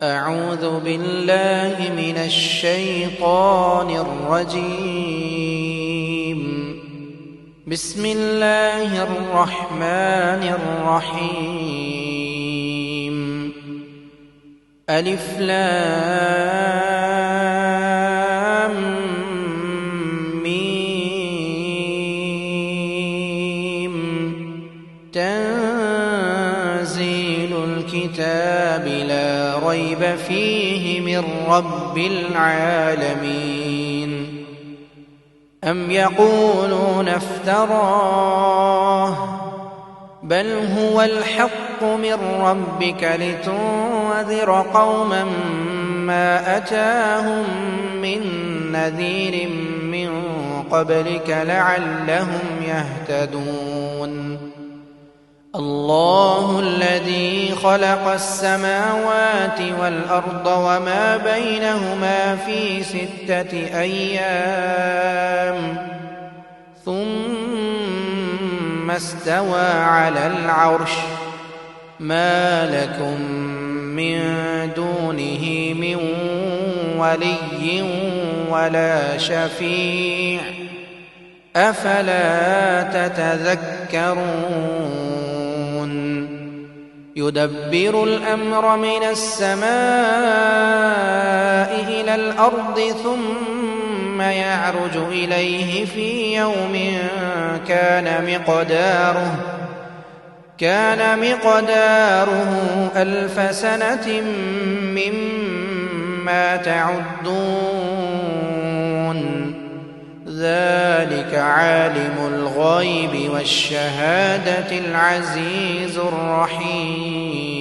أعوذ بالله من الشيطان الرجيم. بسم الله الرحمن الرحيم. ألف لام ميم. تنزيل الكتاب لا ريب فيه من رب العالمين. أم يقولون افتراه بل هو الحق من ربك لتنذر قوما ما أتاهم من نذير من قبلك لعلهم يهتدون. الله الذي خلق السماوات والأرض وما بينهما في 6 أيام ثم استوى على العرش. ما لكم من دونه من ولي ولا شفيع أفلا تتذكرون. يدبر الأمر من السماء إلى الأرض ثم يعرج إليه في يوم كان مقداره 1000 سنة مما تعدون. ذلك عالم الغيب والشهادة العزيز الرحيم.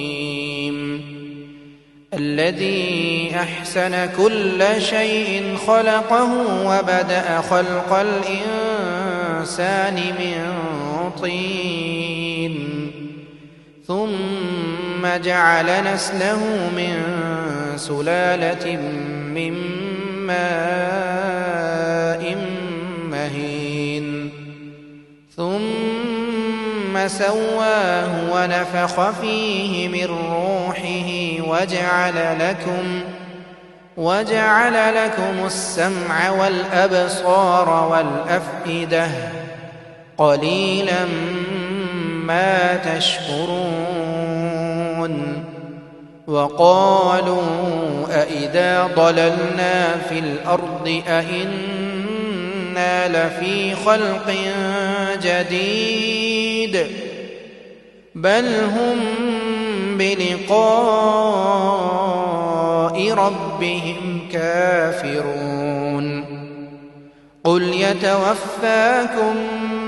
الذي أحسن كل شيء خلقه وبدأ خلق الإنسان من طين ثم جعل نسله من سلالة من ماء مهين ثم سواه ونفخ فيه من روحه وجعل لكم السمع والأبصار والأفئدة قليلا ما تشكرون. وقالوا أإذا ضللنا في الأرض أإنا لفي خلق جديد بل هم بلقاء ربهم كافرون. قل يتوفاكم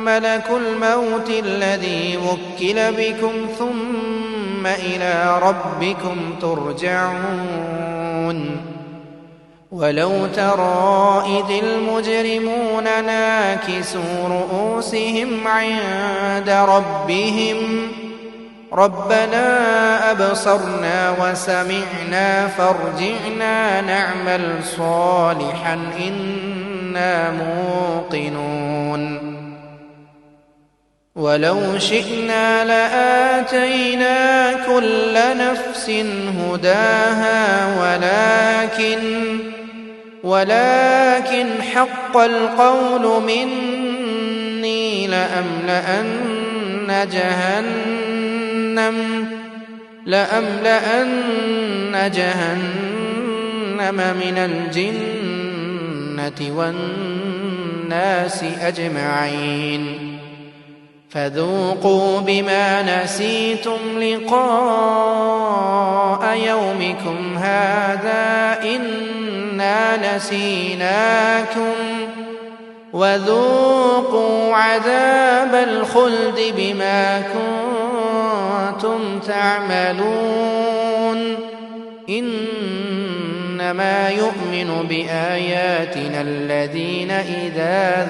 ملك الموت الذي وكل بكم ثم إلى ربكم ترجعون. ولو ترى إذ المجرمون ناكسوا رؤوسهم عند ربهم ربنا أبصرنا وسمعنا فارجعنا نعمل صالحا إنا موقنون. ولو شئنا لآتينا كل نفس هداها ولكن حق القول مني لأملأن جهنم من الجنة والناس أجمعين. فذوقوا بما نسيتم لقاء يومكم هذا إنا نسيناكم وذوقوا عذاب الخلد بما كنتم تعملون. إنما يؤمن بآياتنا الذين إذا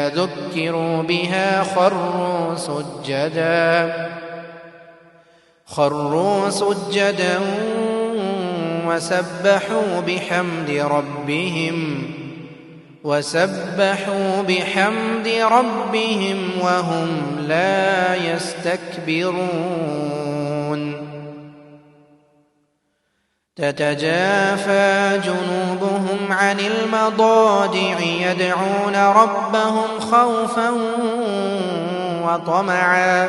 ذكروا بها خروا سجدا وسبحوا بحمد ربهم وسبحوا بحمد ربهم وهم لا يستكبرون تتجافى جنوبهم عن المضاجع يدعون ربهم خوفا وطمعا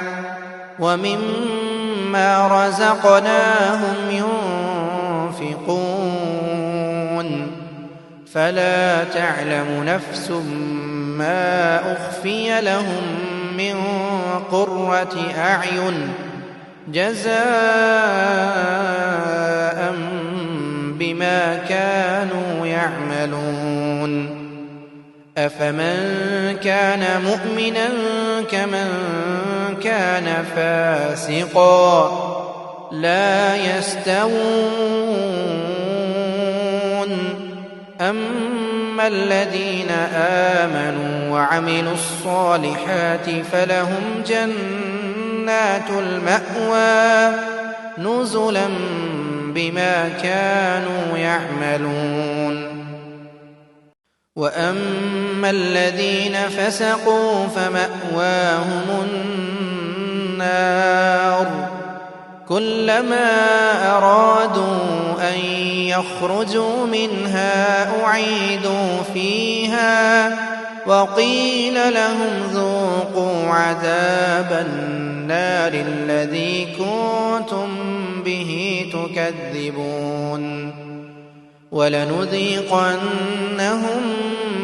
ومما رزقناهم ينفقون فلا تعلم نفس ما أخفي لهم من قرة أعين جزاء بما كانوا يعملون أفمن كان مؤمنا كمن كان فاسقا لا يستوون أما الذين آمنوا وعملوا الصالحات فلهم جنات المأوى نزلا بما كانوا يعملون وأما الذين فسقوا فمأواهم النار كلما أرادوا أن يخرجوا منها أعيدوا فيها وقيل لهم ذوقوا عذاب النار الذي كنتم به تكذبون ولنذيقنهم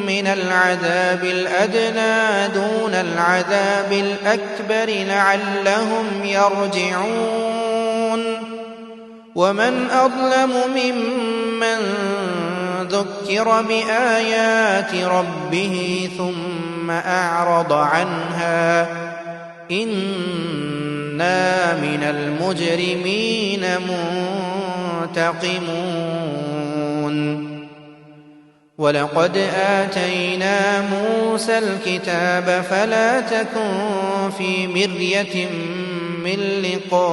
من العذاب الأدنى دون العذاب الأكبر لعلهم يرجعون ومن أظلم ممن ذكر بآيات ربه ثم أعرض عنها إنا من المجرمين منتقمون ولقد آتينا موسى الكتاب فلا تكن في مرية من لقائه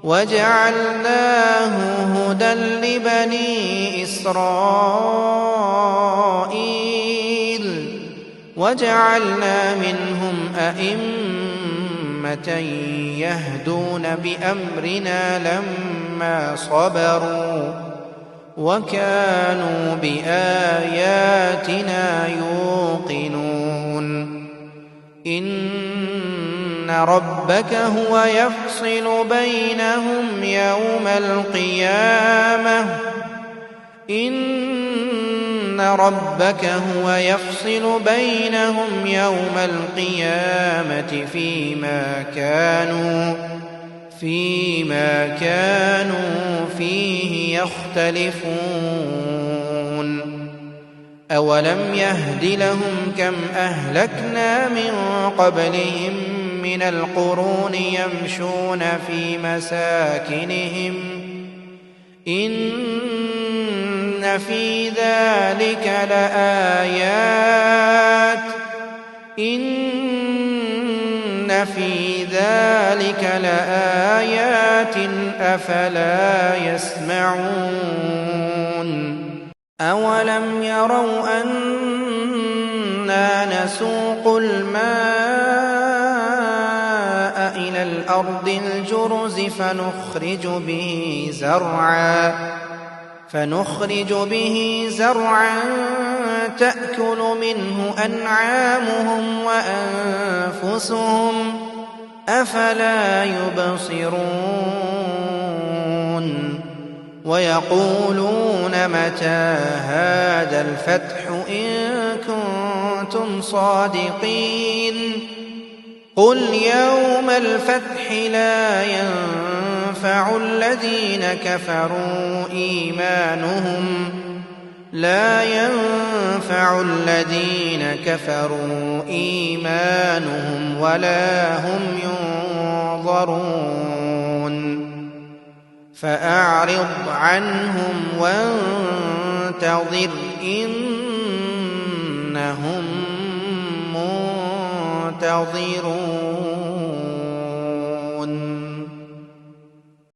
وجعلناه هدى لبني إسرائيل وجعلنا منهم أئمة يهدون بأمرنا لما صبروا وكانوا بآياتنا يوقنون إن ربك هو يفصل بينهم يوم القيامة إن ربك هو يفصل بينهم يوم القيامة فيما كانوا فيه يختلفون أولم يهد لهم كم أهلكنا من قبلهم من القرون يمشون في مساكنهم إن في ذلك لآيات أفلا يسمعون أولم يروا أنا نسوق الماء إلى الأرض الجرز فنخرج به زرعا تأكل منه أنعامهم وأنفسهم أفلا يبصرون ويقولون متى هذا الفتح إن كنتم صادقين قل يوم الفتح لا ينفع الذين كفروا إيمانهم ولا هم ينظرون فأعرض عنهم وانتظر إنهم منتظرون